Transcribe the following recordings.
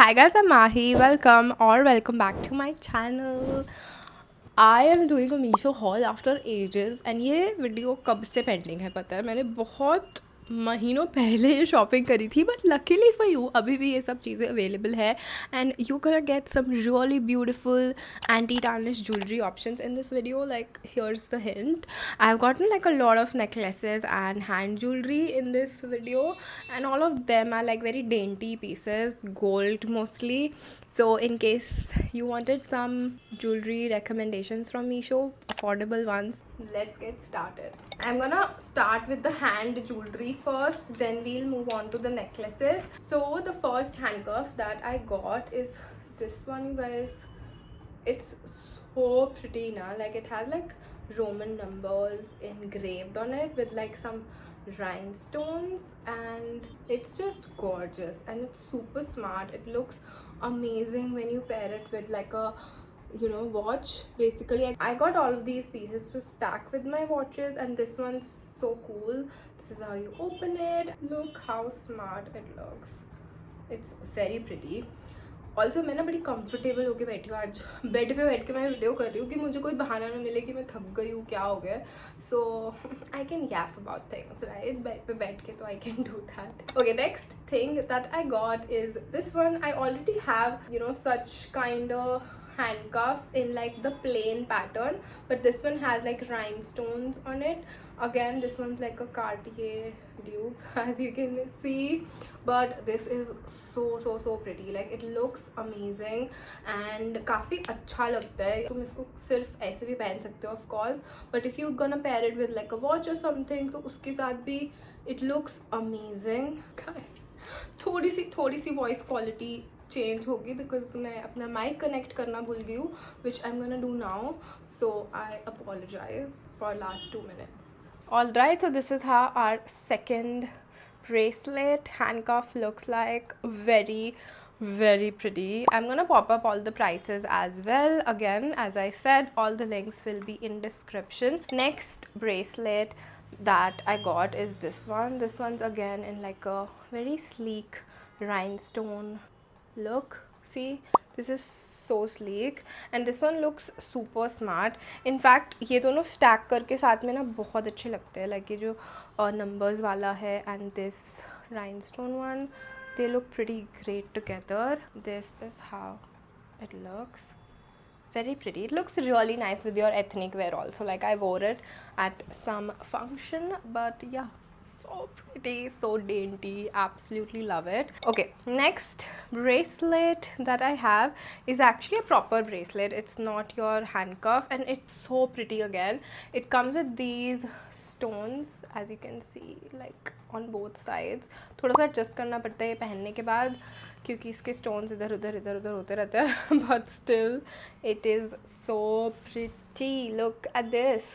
Hi guys, I'm Mahi. Welcome back to my channel. I am doing a Meesho haul after ages and ये video कब से pending है पता है मैंने बहुत महीनों पहले ये शॉपिंग करी थी बट लकीली फॉर यू अभी भी ये सब चीज़ें अवेलेबल है and you can get some really beautiful anti tarnish jewelry options in this video. Like, here's the hint. I've gotten like a lot of necklaces and hand jewelry in this video, and all of them are like very dainty pieces, gold mostly. So in case you wanted some jewelry recommendations from Meesho, affordable ones, let's get started. I'm gonna start with the hand jewelry first, then we'll move on to the necklaces. So the first handcuff that I got is this one, you guys. It's so pretty now. Like, it has like Roman numbers engraved on it with like some rhinestones, and it's just gorgeous and it's super smart. It looks amazing when you pair it with like a watch. Basically, I got all of these pieces to stack with my watches, and this one's so cool. This is how you open it. Look how smart it looks. It's very pretty. Also मैं ना बड़ी comfortable होके बैठी हूँ आज bed पे बैठ के मैं वीडियो कर रही हूँ कि मुझे कोई बहाना ना मिले कि मैं थक गई हूँ क्या हो गया. So I can gap about things right bed पे बैठ के, तो I can do that. Okay, next thing that I got is this one. I already have such kind handcuff in like the plain pattern, but this one has like rhinestones on it. Again, this one's like a Cartier dupe as you can see, but this is so pretty. Like, it looks amazing and काफ़ी अच्छा लगता है. तुम इसको सिर्फ ऐसे भी पहन सकते हो of course, but if you're gonna pair it with like a watch or something, तो उसके साथ भी it looks amazing. Guys, थोड़ी सी वॉइस क्वालिटी चेंज होगी बिकॉज मैं अपना माइक कनेक्ट करना भूल गई हूँ, which I am gonna do now. So I apologize for last 2 minutes. All right, so this is how our second bracelet handcuff looks like. Very pretty. I'm gonna pop up all the prices as well. Again, as I said, all the links will be in description. Next bracelet that I got is this one. This one's again in like a very sleek rhinestone look. See, this is so sleek and this one looks super smart. In fact, ये दोनों stack करके साथ में ना बहुत अच्छे लगते हैं. Like, ये जो numbers वाला है and this rhinestone one, they look pretty great together. This is how it looks. Very pretty. It looks really nice with your ethnic wear also. Like, I wore it at some function, but yeah, so pretty, so dainty. Absolutely love it. Okay, next bracelet that I have is actually a proper bracelet. It's not your handcuff and it's so pretty. Again, it comes with these stones, as you can see, like on both sides. थोड़ा सा adjust करना पड़ता है ये पहनने के बाद क्योंकि इसके stones इधर उधर होते रहते हैं but still it is so pretty. Look at this.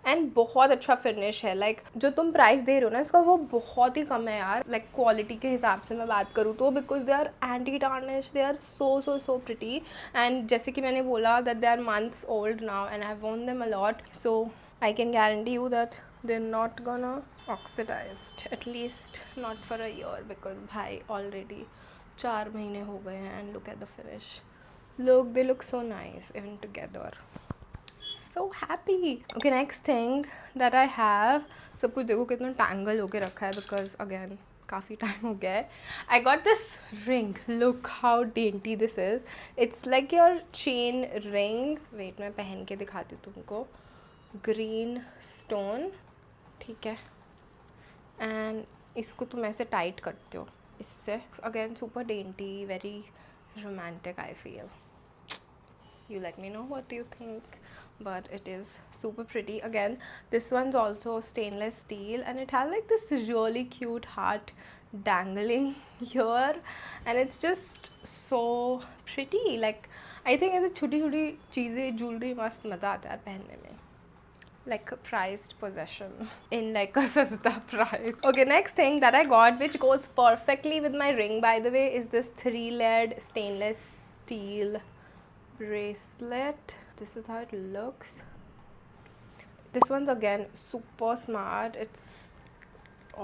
And बहुत अच्छा फिनिश है. लाइक, जो तुम प्राइस दे रहे हो ना इसका, वो बहुत ही कम है यार. लाइक, क्वालिटी के हिसाब से मैं बात करूँ तो, because they are anti tarnish, they are so pretty. And जैसे कि मैंने बोला that they are months old now and I have worn them a lot, so I can guarantee you that they are not gonna oxidized, at least not for a year, because भाई already 4 महीने हो गए हैं. And look at the finish. Look, they look so nice even together. So happy. Okay, next thing that I have, सब कुछ देखो कितना tangle होके रखा है because again काफ़ी time हो गया है. I got this ring. Look how dainty this is. It's like your chain ring. Wait, मैं पहन के दिखाती हूँ तुमको. Green stone, ठीक है. And इसको तुम ऐसे tight करते हो इससे. Again, super dainty, very romantic, I feel. You let me know what do you think, but it is super pretty. Again, this one's also stainless steel and it has like this really cute heart dangling here, and it's just so pretty. Like, I think ऐसे छोटी छोटी चीज़ें jewelry मस्त मज़ा आता है पहनने में. Like a prized possession in like a sasta price. Okay, next thing that I got, which goes perfectly with my ring by the way, is this 3-layered stainless steel bracelet. This is how it looks. This one's again super smart. It's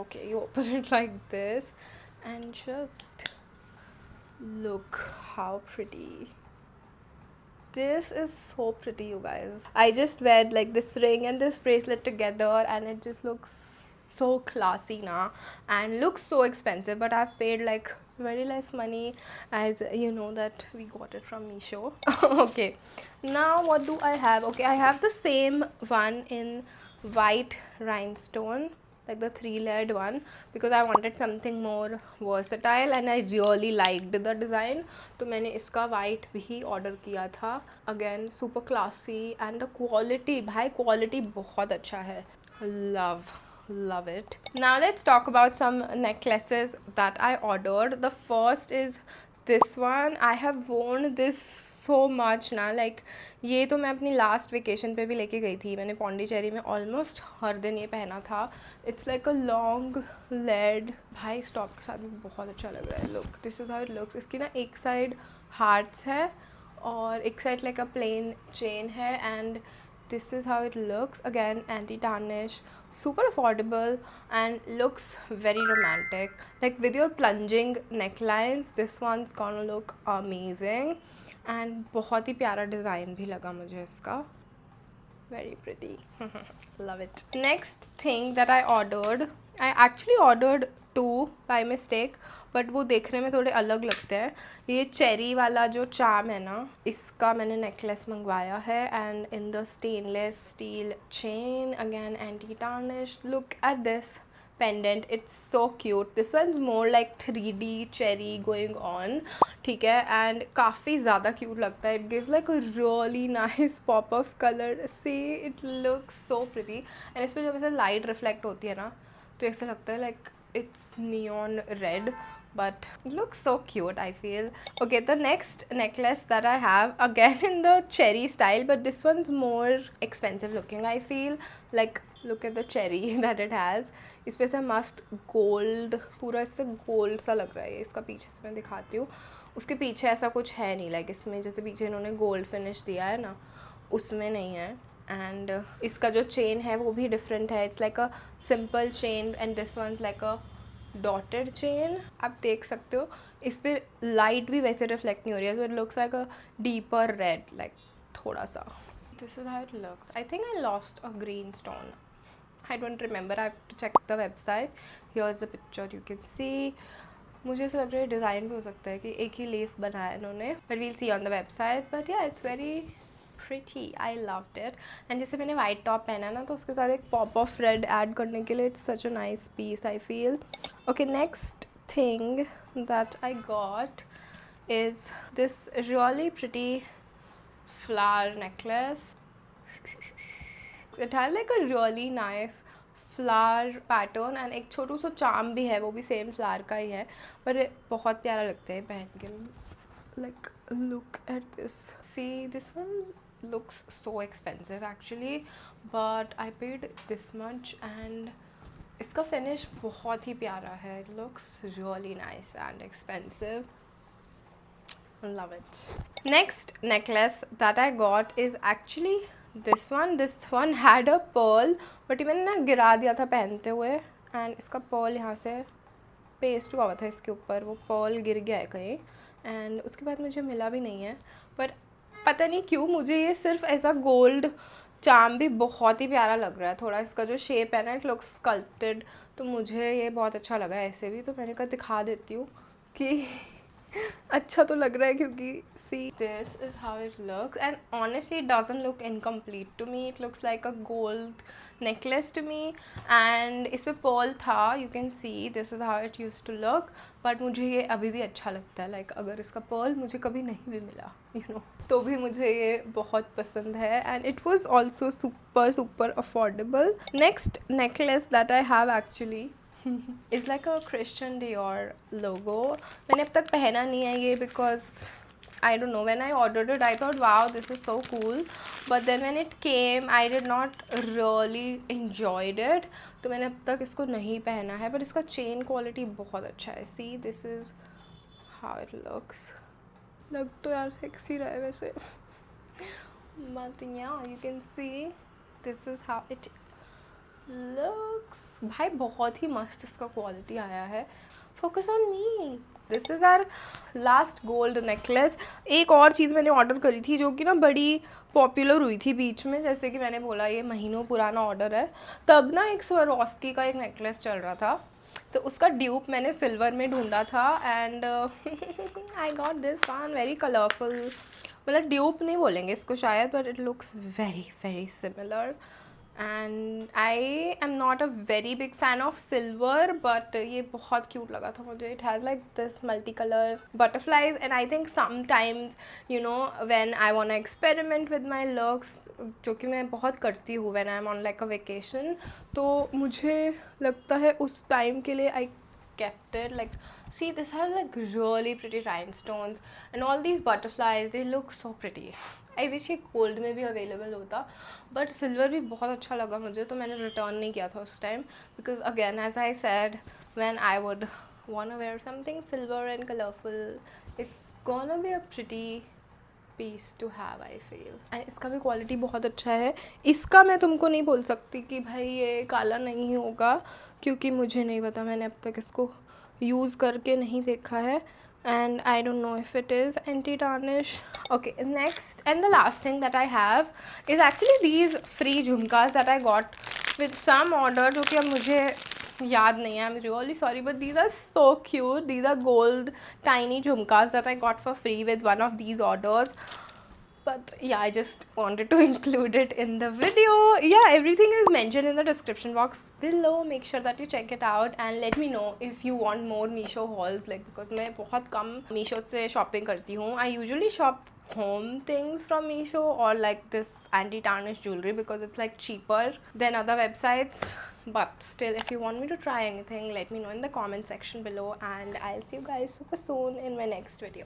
okay, you open it like this and just Look how pretty. This is so pretty, you guys. I just wear like this ring and this bracelet together, and it just looks so classy now, and looks so expensive, but I've paid like very less money, as you know that we got it from Meesho. Okay, now what do I have? Okay, I have the same one in white rhinestone, like the 3 layered one, because I wanted something more versatile and I really liked the design, तो मैंने इसका white भी order किया था. Again super classy, and the quality, भाई quality बहुत अच्छा है. Love it. Now let's talk about some necklaces that I ordered. The first is this one. I have worn this so much ना, like ये तो मैं अपनी लास्ट वेकेशन पे भी लेके गई थी. मैंने पौंडीचेरी में ऑलमोस्ट हर दिन ये पहना था. It's like a long lead. भाई स्टॉप के साथ भी बहुत अच्छा लग रहा है. Look, this is how it looks. इसकी ना एक साइड हार्ट्स है और एक side like a plain chain है, and this is how it looks. Again, anti-tarnish, super affordable, and looks very romantic. Like with your plunging necklines, this one's gonna look amazing. And बहुत ही प्यारा design भी लगा मुझे इसका. Very pretty. Love it. Next thing that I ordered, I actually ordered 2 by mistake, but वो देखने में थोड़े अलग लगते हैं. ये चेरी वाला जो चाम है ना, इसका मैंने नेकलेस मंगवाया है, and in the stainless steel chain. Again anti tarnish. Look at this pendant, it's so cute. This one's more like 3D cherry going on, ठीक है, and काफ़ी ज़्यादा cute लगता है. It gives like a really nice pop of color. See, it looks so pretty. and इस पर जब ऐसे light reflect होती है ना, तो ऐसा लगता है like it's neon red, but it looks so cute, I feel. Okay, the next necklace that I have, again in the cherry style, but this one's more expensive looking, I feel. Like look at the cherry that it has. इस पे से मस्त gold, पूरा इससे gold सा लग रहा है. इसका पीछे से मैं दिखाती हूँ. उसके पीछे ऐसा कुछ है नहीं, लाइक इसमें जैसे पीछे इन्होंने गोल्ड फिनिश दिया है ना, उसमें नहीं है. एंड इसका जो चेन है वो भी डिफरेंट है. It's like a simple chain, and this one is like a dotted chain. आप देख सकते हो इस पर लाइट भी वैसे रिफ्लेक्ट नहीं हो रही है, so it looks like a deeper red, like थोड़ा सा. This is how it looks. I think I lost a green stone. I don't remember. I have to check the website. Here's the picture, you can see. मुझे ऐसा लग रहा है design भी हो सकता है कि एक ही लीफ बनाया इन्होंने, but we'll see on the website. But yeah, it's very pretty. I loved it. And जैसे मैंने वाइट टॉप पहना ना, तो उसके साथ एक पॉप ऑफ रेड ऐड करने के लिए it's such a nice piece, I feel. Okay, next thing that I got is this really pretty flower necklace. It has like a really nice flower pattern, and एक छोटू सा चाम भी है, वो भी सेम फ्लावर का ही है, पर बहुत प्यारा लगता है पहन के. Like look at this. See, this one looks so expensive actually, but I paid this much, and इसका फिनिश बहुत ही प्यारा है. It looks really nice and expensive. Love it. Next necklace that I got is actually this one had a pearl, but ये मैंने ना गिरा दिया था पहनते हुए, एंड इसका pearl यहाँ से पेस्ट हुआ था इसके ऊपर. वो pearl गिर गया है कहीं, एंड उसके बाद मुझे मिला भी नहीं है. पर पता नहीं क्यों मुझे ये सिर्फ ऐसा गोल्ड चाम भी बहुत ही प्यारा लग रहा है. थोड़ा इसका जो शेप है ना, इट लुक्स स्कल्प्टेड, तो मुझे ये बहुत अच्छा लगा ऐसे भी. तो मैंने कहा दिखा देती हूँ कि अच्छा तो लग रहा है, क्योंकि see, this is how it looks, and honestly it doesn't look incomplete to me. It looks like a gold necklace to me, and इस पर पर्ल था. You can see this is how it use to look, but मुझे ये अभी भी अच्छा लगता है. लाइक अगर इसका पर्ल मुझे कभी नहीं भी मिला, यू नो, तो भी मुझे ये बहुत पसंद है, and it was also super affordable. Next necklace that I have actually is like a Christian Dior logo. मैंने अब तक पहना नहीं है ये, because I don't know, when I ordered it I thought wow this is so cool, but then when it came I did not really enjoyed it, तो मैंने अब तक इसको नहीं पहना है. पर इसका चेन क्वालिटी बहुत अच्छा है. See, this is how it looks. लग तो यार सेक्सी रहा है वैसे, but yeah, you can see this is how it looks. भाई बहुत ही मस्त इसका क्वालिटी आया है. Focus on me. This is our last gold necklace. एक और चीज़ मैंने ऑर्डर करी थी जो कि ना बड़ी पॉपुलर हुई थी बीच में, जैसे कि मैंने बोला ये महीनों पुराना ऑर्डर है। तब ना एक स्वरोस्की का एक नेकलेस चल रहा था, तो उसका ड्यूप मैंने सिल्वर में ढूंढा था and I got this one very colourful. मतलब ड्यूप नहीं बोलेंगे इसको शायद, but it looks very very similar and I am not a very big fan of silver, but ये बहुत क्यूट लगा था मुझे। It has like this multi colour butterflies and I think sometimes you know when I want to experiment with my looks, जो कि मैं बहुत करती हूँ when I M on like a vacation, तो मुझे लगता है उस टाइम के लिए आई kept it like, see, this has like really pretty rhinestones and all these butterflies, they look so pretty. I wish ये gold में भी available होता, but silver भी बहुत अच्छा लगा मुझे, तो मैंने return नहीं किया था उस time because again as I said, when I would wanna wear something silver and colorful, it's gonna be a pretty piece to have I feel. And इसका भी क्वालिटी बहुत अच्छा है। इसका मैं तुमको नहीं बोल सकती कि भाई ये काला नहीं होगा, क्योंकि मुझे नहीं पता, मैंने अब तक इसको यूज़ करके नहीं देखा है and I don't know if it is anti tarnish. Okay, next and the last thing that I have is actually these free jhumkas that I got with some order, जो कि अब मुझे याद नहीं है, I am really sorry, but these are so cute. These are gold tiny jhumkas that I got for free with one of these orders. But yeah, I just wanted to include it in the video. Yeah, everything is mentioned in the description box below. Make sure that you check it out and let me know if you want more Meesho hauls, like because मैं बहुत कम Meesho से shopping करती हूँ. I usually shop home things from Meesho or like this anti-tarnish jewelry because it's like cheaper than other websites. But still, if you want me to try anything, let me know in the comment section below and I'll see you guys super soon in my next video.